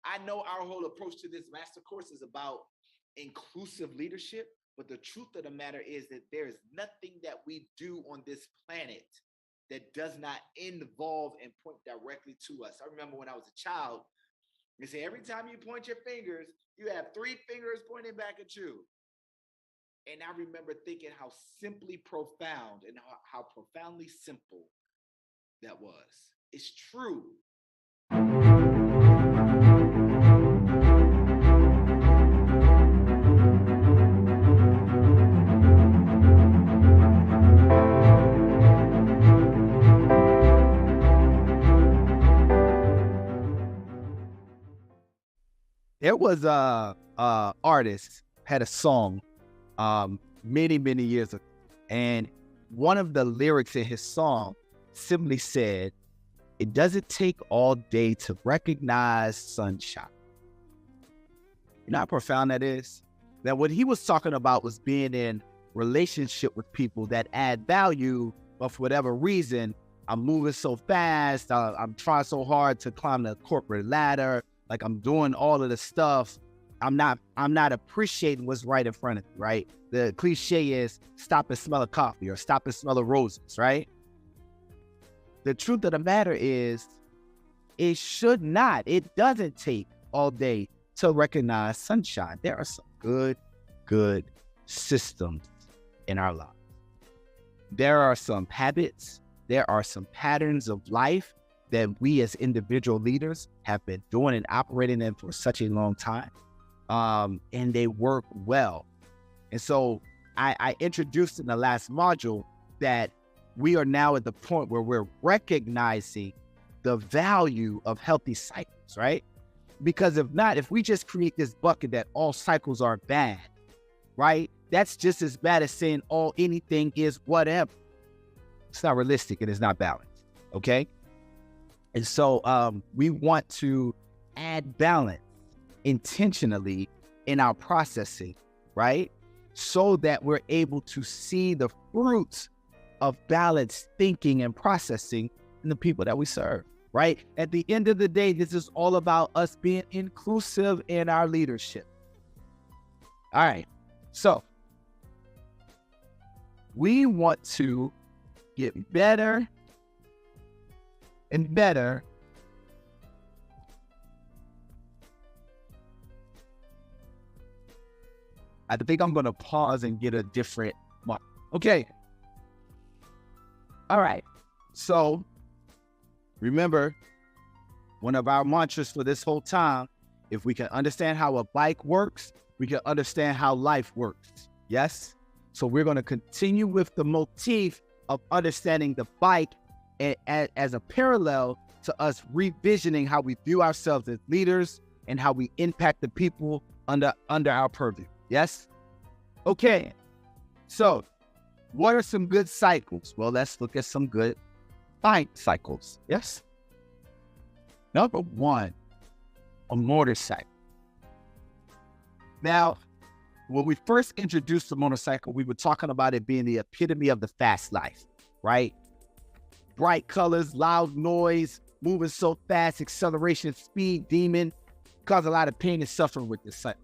I know our whole approach to this master course is about inclusive leadership, but the truth of the matter is that there is nothing that we do on this planet that does not involve and point directly to us. I remember when I was a child, they say every time you point your fingers, you have 3 fingers pointing back at you. And I remember thinking how simply profound and how profoundly simple that was. It's true. There was a artist had a song many years ago, and one of the lyrics in his song simply said, "It doesn't take all day to recognize sunshine." You know how profound that is? That what he was talking about was being in relationship with people that add value, but for whatever reason, I'm moving so fast, I'm trying so hard to climb the corporate ladder, like I'm doing all of the stuff. I'm not appreciating what's right in front of me, right? The cliche is stop and smell a coffee or stop and smell the roses, right? The truth of the matter is it doesn't take all day to recognize sunshine. There are some good systems in our lives. There are some habits, there are some patterns of life that we as individual leaders have been doing and operating in for such a long time. And they work well. And so I introduced in the last module that we are now at the point where we're recognizing the value of healthy cycles, right? Because if we just create this bucket that all cycles are bad, right? That's just as bad as saying anything is whatever. It's not realistic and it's not balanced, okay? And so we want to add balance intentionally in our processing, right? So that we're able to see the fruits of balanced thinking and processing in the people that we serve, right? At the end of the day, this is all about us being inclusive in our leadership. All right, so we want to get better and better I think I'm going to pause and get a different mark. Okay. All right. So remember, one of our mantras for this whole time, if we can understand how a bike works, we can understand how life works. Yes? So we're going to continue with the motif of understanding the bike as a parallel to us revisioning how we view ourselves as leaders and how we impact the people under our purview. Yes? Okay. So, what are some good cycles? Well, let's look at some good bike cycles. Yes? Number 1, a motorcycle. Now, when we first introduced the motorcycle, we were talking about it being the epitome of the fast life, right? Bright colors, loud noise, moving so fast, acceleration, speed, demon, cause a lot of pain and suffering with this cycle,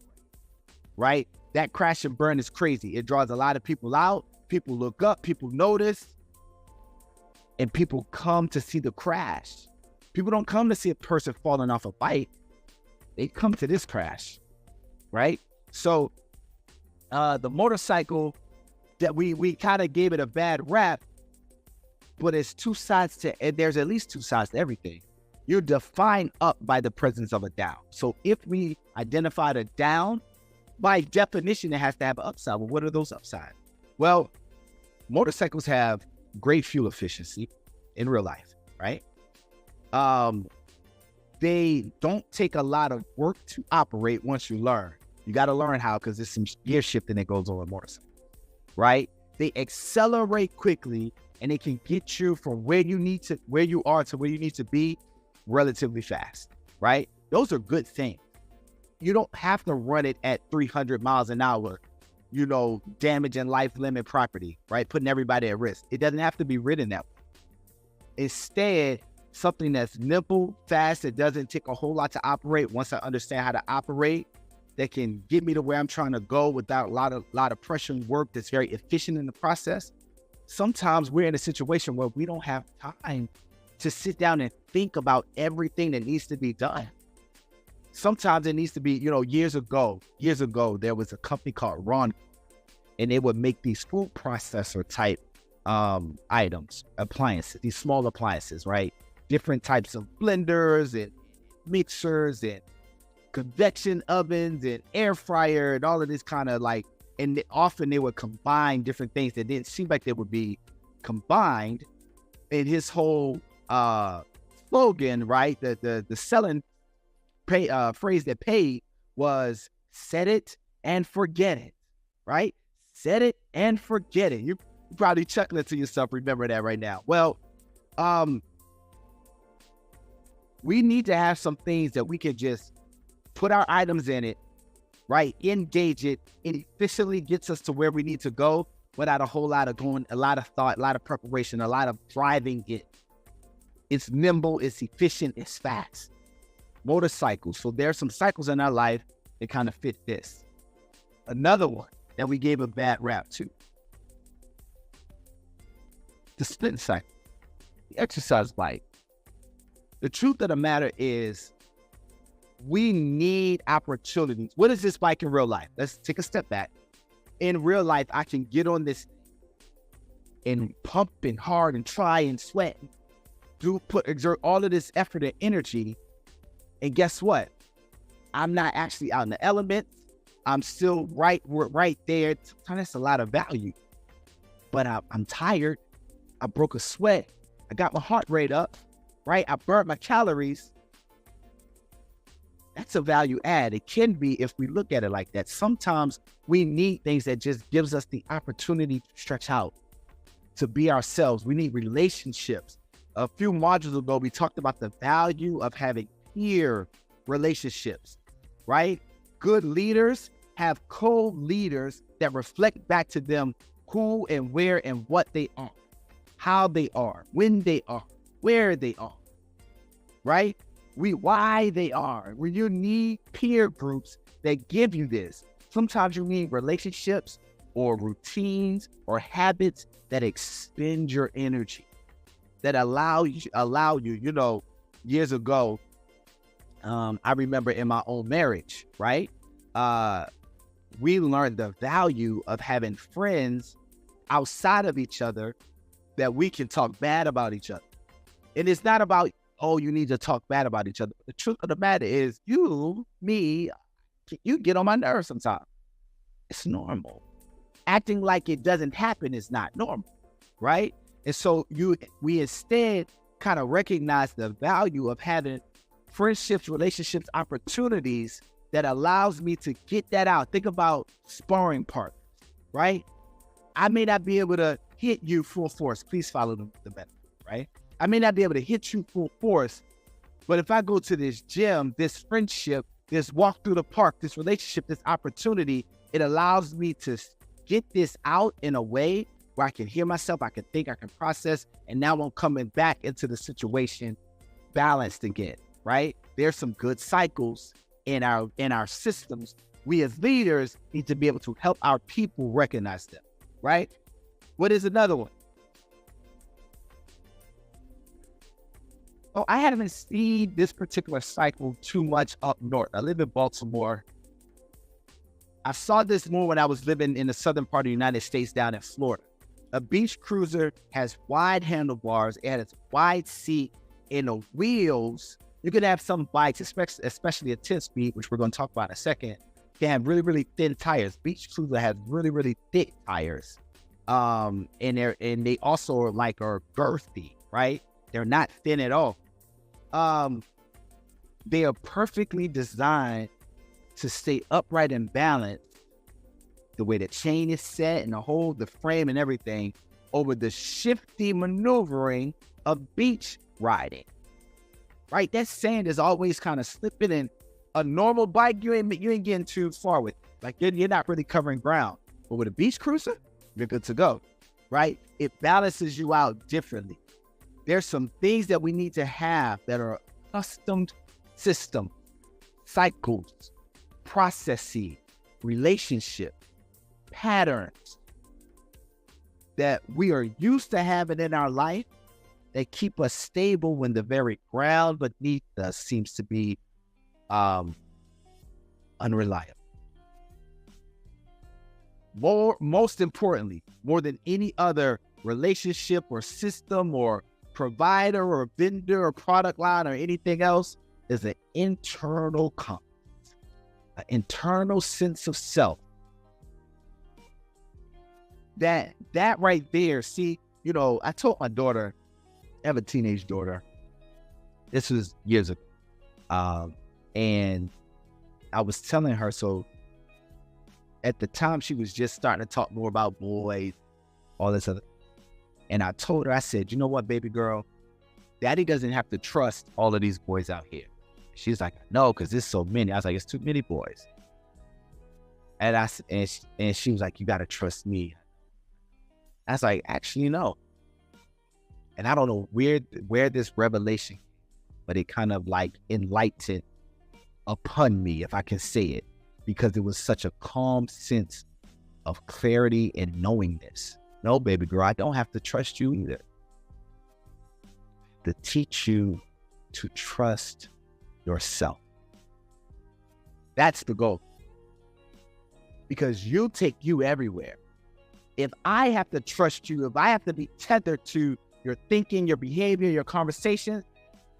right? That crash and burn is crazy. It draws a lot of people out. People look up, people notice, and people come to see the crash. People don't come to see a person falling off a bike. They come to this crash, right? So the motorcycle, that we kind of gave it a bad rap, but it's two sides to it. There's at least two sides to everything. You're defined up by the presence of a down. So if we identified a down, by definition, it has to have an upside. Well, what are those upsides? Well, motorcycles have great fuel efficiency in real life, right? They don't take a lot of work to operate once you learn. You got to learn how, because there's some gear shifting that goes on with motorcycles, right? They accelerate quickly, and they can get you from where you are to where you need to be relatively fast, right? Those are good things. You don't have to run it at 300 miles an hour, damaging life limit property, right? Putting everybody at risk. It doesn't have to be ridden that way. Instead, something that's nimble, fast, that doesn't take a whole lot to operate. Once I understand how to operate, that can get me to where I'm trying to go without a lot of pressure and work, that's very efficient in the process. Sometimes we're in a situation where we don't have time to sit down and think about everything that needs to be done. Sometimes it needs to be, years ago, there was a company called Rodney, and they would make these food processor type items, appliances, these small appliances, right? Different types of blenders and mixers and convection ovens and air fryer and all of this kind of and often they would combine different things that didn't seem like they would be combined. And his whole slogan, right, the selling phrase that paid was set it and forget it, right? Set it and forget it. You're probably chuckling to yourself, remember that right now. Well, we need to have some things that we can just put our items in it, right? Engage it. It efficiently gets us to where we need to go without a whole lot of a lot of thought, a lot of preparation, a lot of driving it. It's nimble, it's efficient, it's fast. Motorcycles. So there's some cycles in our life that kind of fit this. Another one that we gave a bad rap to, the sprint cycle, the exercise bike. The truth of the matter is we need opportunities. What is this bike in real life? Let's take a step back. In real life, I can get on this and pump and hard and try and sweat, exert all of this effort and energy. And guess what? I'm not actually out in the elements. I'm still right there. Sometimes that's a lot of value. But I'm tired. I broke a sweat. I got my heart rate up, right? I burned my calories. That's a value add. It can be if we look at it like that. Sometimes we need things that just gives us the opportunity to stretch out, to be ourselves. We need relationships. A few modules ago, we talked about the value of having peer relationships, right? Good leaders have co-leaders that reflect back to them who and where and what they are, how they are, when they are, where they are, right? Why they are. When you need peer groups that give you this. Sometimes you need relationships or routines or habits that expend your energy, that allow you, years ago, I remember in my own marriage, right? We learned the value of having friends outside of each other that we can talk bad about each other. And it's not about, you need to talk bad about each other. The truth of the matter is you get on my nerves sometimes. It's normal. Acting like it doesn't happen is not normal, right? And so we instead kind of recognize the value of having friendships, relationships, opportunities that allows me to get that out. Think about sparring partners, right? I may not be able to hit you full force. Please follow the method, right? I may not be able to hit you full force, but if I go to this gym, this friendship, this walk through the park, this relationship, this opportunity, it allows me to get this out in a way where I can hear myself, I can think, I can process, and now I'm coming back into the situation balanced again, right? There's some good cycles in our systems. We as leaders need to be able to help our people recognize them, right? What is another one? I haven't seen this particular cycle too much up north. I live in Baltimore. I saw this more when I was living in the southern part of the United States down in Florida. A beach cruiser has wide handlebars, it has a wide seat, and the wheels, you can have some bikes, especially a 10-speed, which we're going to talk about in a second, can have really, really thin tires. Beach cruiser has really, really thick tires. And they also are girthy, right? They're not thin at all. They are perfectly designed to stay upright and balanced, the way the chain is set and the frame and everything, over the shifty maneuvering of beach riding, right? That sand is always kind of slipping, and a normal bike, you ain't getting too far with it. Like you're not really covering ground. But with a beach cruiser, you're good to go, right? It balances you out differently. there's some things that we need to have that are custom system, cycles, processes, relationship, patterns that we are used to having in our life that keep us stable when the very ground beneath us seems to be unreliable. Most importantly, more than any other relationship or system or provider or vendor or product line or anything else, is an internal compass, an internal sense of self. That right there, see, I told my daughter, I have a teenage daughter. This was years ago. And I was telling her, so at the time she was just starting to talk more about boys, all this other. And I told her, I said, you know what, baby girl, daddy doesn't have to trust all of these boys out here. She's like, no, because there's so many. I was like, it's too many boys. And she was like, you got to trust me. I was like, actually, no. And I don't know where this revelation, but it kind of like enlightened upon me, if I can say it, because it was such a calm sense of clarity and knowingness. No, baby girl, I don't have to trust you either. To teach you to trust yourself. That's the goal. Because you take you everywhere. If I have to trust you, if I have to be tethered to your thinking, your behavior, your conversation,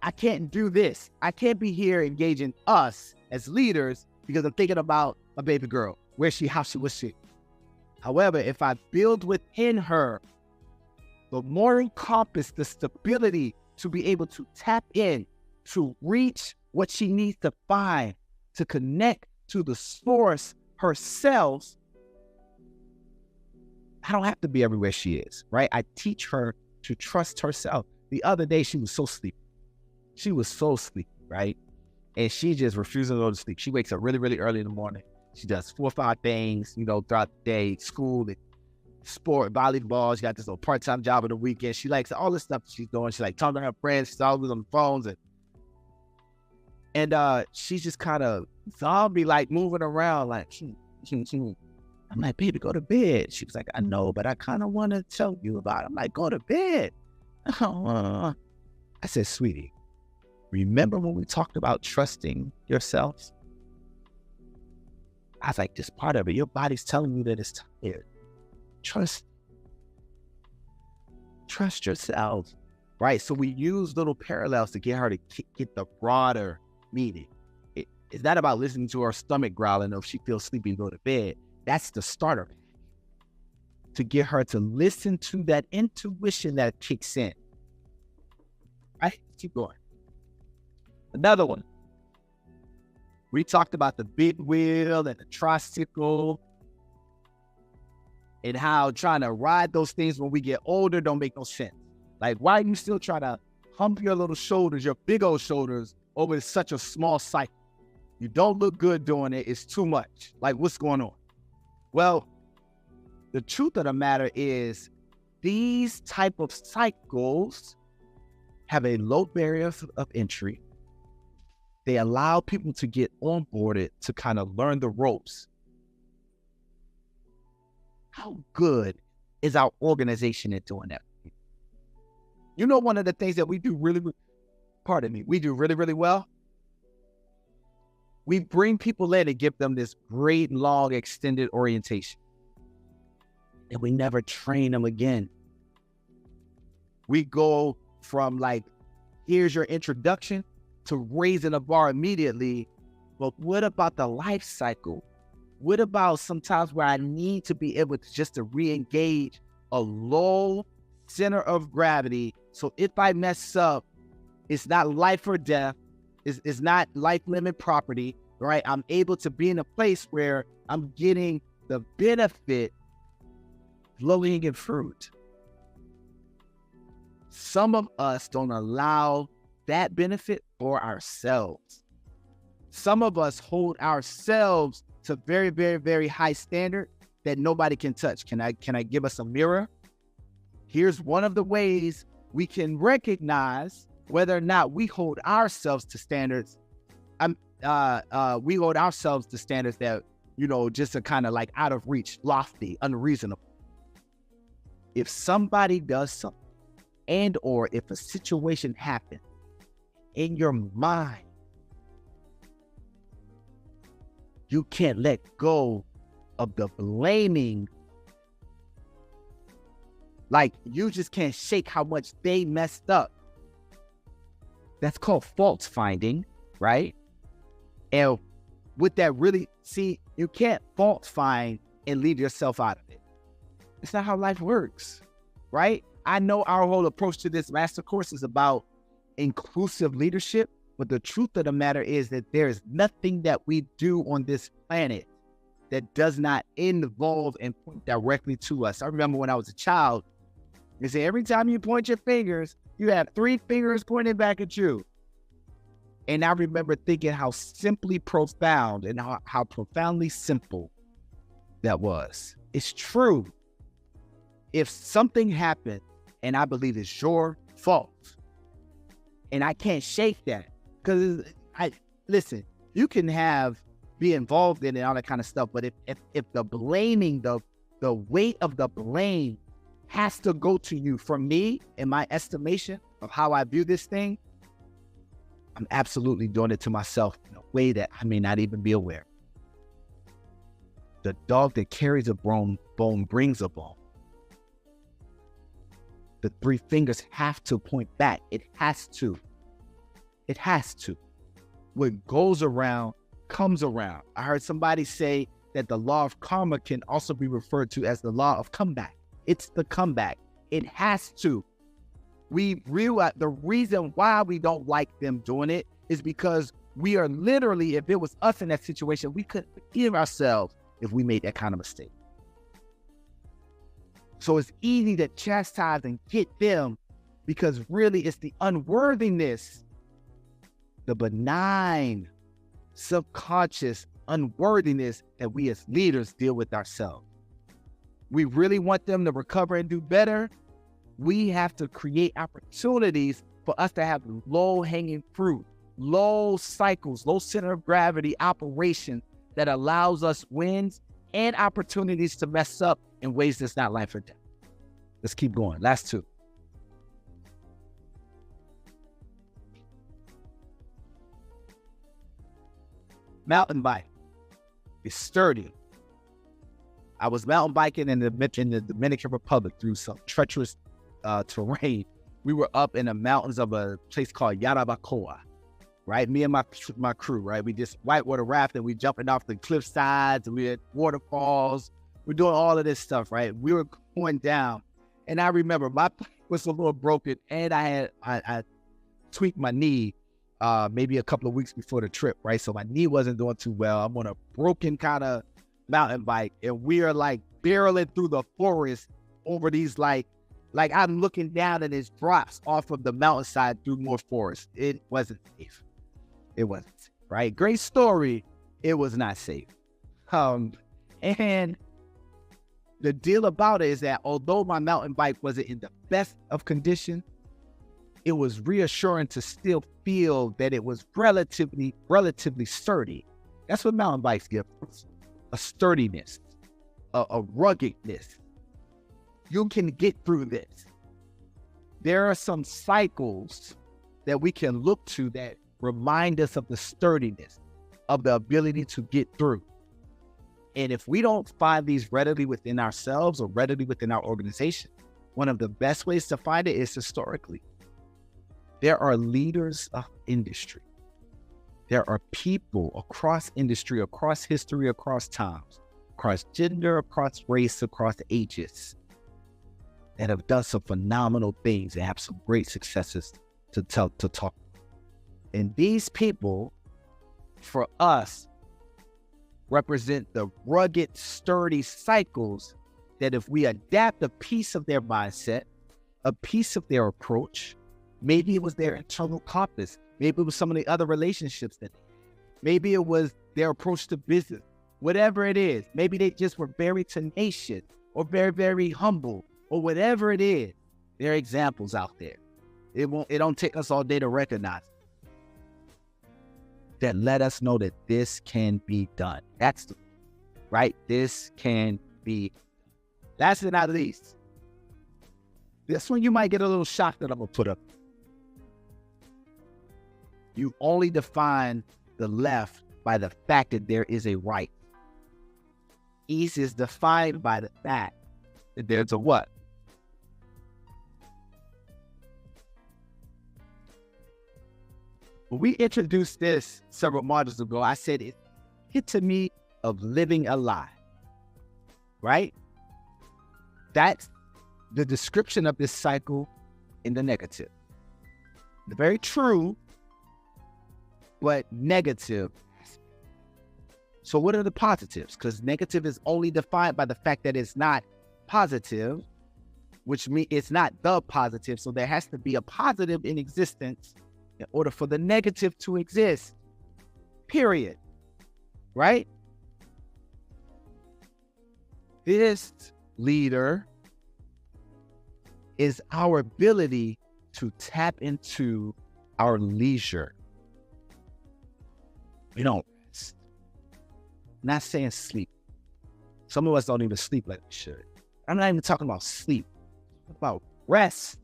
I can't do this. I can't be here engaging us as leaders because I'm thinking about my baby girl. Where's she? How she? What's she? However, if I build within her the moral compass, the stability to be able to tap in, to reach what she needs to find, to connect to the source herself, I don't have to be everywhere she is, right? I teach her to trust herself. The other day, she was so sleepy. She was so sleepy, right? And she just refusing to go to sleep. She wakes up really, really early in the morning. She does 4 or 5 things, throughout the day, school, and sport, volleyball. She got this little part-time job on the weekend. She likes all this stuff she's doing. She like talking to her friends. She's always on the phones. And she's just kind of zombie-like moving around like, I'm like, baby, go to bed. She was like, I know, but I kind of want to tell you about it. I'm like, go to bed. I said, sweetie, remember when we talked about trusting yourself? I was like, this part of it, your body's telling you that it's tired. Trust yourself, right? So we use little parallels to get her to get the broader meaning. It's not about listening to her stomach growling or if she feels sleepy and go to bed. That's the starter to get her to listen to that intuition that kicks in. Right? Keep going. Another one. We talked about the big wheel and the tricycle and how trying to ride those things when we get older don't make no sense. Like, why are you still trying to hump your little shoulders, your big old shoulders, over such a small cycle? You don't look good doing it. It's too much. Like, what's going on? Well, the truth of the matter is these type of cycles have a low barrier of entry. They allow people to get onboarded to kind of learn the ropes. How good is our organization at doing that? One of the things that we do we do really, really well. We bring people in and give them this great, long, extended orientation. And we never train them again. We go from like, here's your introduction to raising the bar immediately. But what about the life cycle? What about sometimes where I need to be able to just to re-engage a low center of gravity? So if I mess up, it's not life or death. It's not life-limit property, right? I'm able to be in a place where I'm getting the benefit, low-hanging fruit. Some of us don't allow that benefit for ourselves. Some of us hold ourselves to very, very, very high standard that nobody can touch. Can I give us a mirror? Here's one of the ways we can recognize whether or not we hold ourselves to standards. We hold ourselves to standards that, just are kind of like out of reach, lofty, unreasonable. If somebody does something, and or if a situation happens in your mind, you can't let go of the blaming. Like, you just can't shake how much they messed up. That's called fault finding, right? And with that, really, see, you can't fault find and leave yourself out of it. It's not how life works, right? I know our whole approach to this master course is about inclusive leadership, but the truth of the matter is that there is nothing that we do on this planet that does not involve and point directly to us. I remember when I was a child, they say every time you point your fingers, you have 3 fingers pointing back at you. And I remember thinking how simply profound and how profoundly simple that was. It's true. If something happened and I believe it's your fault, and I can't shake that, because listen, you can be involved in it and all that kind of stuff, but if the blaming, the weight of the blame has to go to you, for me, in my estimation of how I view this thing, I'm absolutely doing it to myself in a way that I may not even be aware. The dog that carries a bone brings a bone. The 3 fingers have to point back. It has to. It has to. What goes around comes around. I heard somebody say that the law of karma can also be referred to as the law of comeback. It's the comeback. It has to. We realize the reason why we don't like them doing it is because we are literally, if it was us in that situation, we couldn't forgive ourselves if we made that kind of mistake. So it's easy to chastise and get them because really it's the unworthiness, the benign, subconscious unworthiness that we as leaders deal with ourselves. We really want them to recover and do better. We have to create opportunities for us to have low-hanging fruit, low cycles, low center of gravity operation that allows us wins and opportunities to mess up in ways that's not life or death. Let's keep going. Last 2. Mountain bike is sturdy. I was mountain biking in the Dominican Republic through some treacherous terrain. We were up in the mountains of a place called Yarabacoa, right? Me and my crew, right? We just whitewater rafting. We jumping off the cliff sides. We had waterfalls. We're doing all of this stuff, right? We were going down. And I remember my bike was a little broken and I tweaked my knee maybe a couple of weeks before the trip, right? So my knee wasn't doing too well. I'm on a broken kind of mountain bike and we are like barreling through the forest over these like I'm looking down and it drops off of the mountainside through more forest. It wasn't safe. It wasn't safe, right? Great story. It was not safe. And the deal about it is that although my mountain bike wasn't in the best of condition, it was reassuring to still feel that it was relatively sturdy. That's what mountain bikes give us. A sturdiness, a ruggedness. You can get through this. There are some cycles that we can look to that remind us of the sturdiness, of the ability to get through. And if we don't find these readily within ourselves or readily within our organization, one of the best ways to find it is historically. There are leaders of industry. There are people across industry, across history, across times, across gender, across race, across ages, that have done some phenomenal things and have some great successes to talk. And these people, for us, represent the rugged, sturdy cycles that if we adapt a piece of their mindset, a piece of their approach, maybe it was their internal compass, maybe it was some of the other relationships that maybe it was their approach to business, whatever it is, maybe they just were very tenacious or very, very humble or whatever it is, there are examples out there. It don't take us all day to recognize that. Let us know that this can be done. That's the, right. This can be. Last but not least, this one you might get a little shock that I'm gonna put up. You only define the left by the fact that there is a right. East is defined by the fact that there's a what? When we introduced this several modules ago, I said it hit to me of living a lie, right? That's the description of this cycle in the negative. The very true, but negative. So what are the positives? Because negative is only defined by the fact that it's not positive, which means it's not the positive. So there has to be a positive in existence in order for the negative to exist, period, right? This leader is our ability to tap into our leisure. We don't rest. Not saying sleep. Some of us don't even sleep like we should. I'm not even talking about sleep. I'm talking about rest.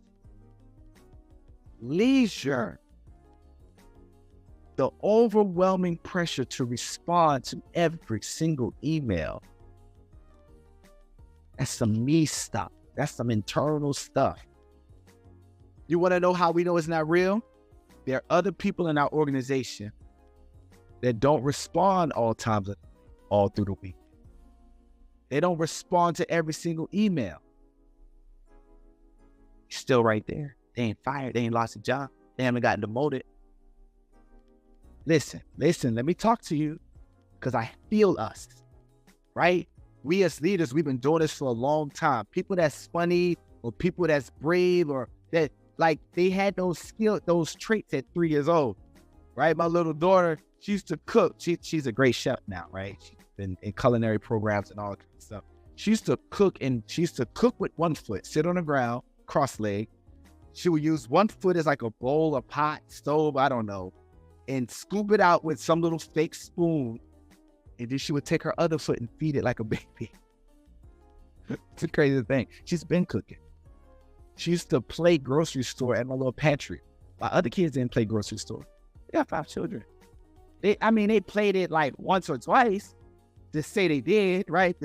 Leisure. The overwhelming pressure to respond to every single email. That's some me stuff. That's some internal stuff. You want to know how we know it's not real? There are other people in our organization that don't respond all times, all through the week. They don't respond to every single email. Still right there. They ain't fired. They ain't lost a job. They haven't gotten demoted. Listen, let me talk to you because I feel us, right? We as leaders, we've been doing this for a long time. People that's funny or people that's brave or that like they had those skills, those traits at 3 years old, right? My little daughter, she used to cook. She's a great chef now, right? She's been in culinary programs and all that kind of stuff. She used to cook with one foot, sit on the ground, cross-legged. She would use one foot as like a bowl, a pot, stove, I don't know, and scoop it out with some little fake spoon. And then she would take her other foot and feed it like a baby. It's a crazy thing. She's been cooking. She used to play grocery store at my little pantry. My other kids didn't play grocery store. They got 5 children. They played it like once or twice to say they did, right?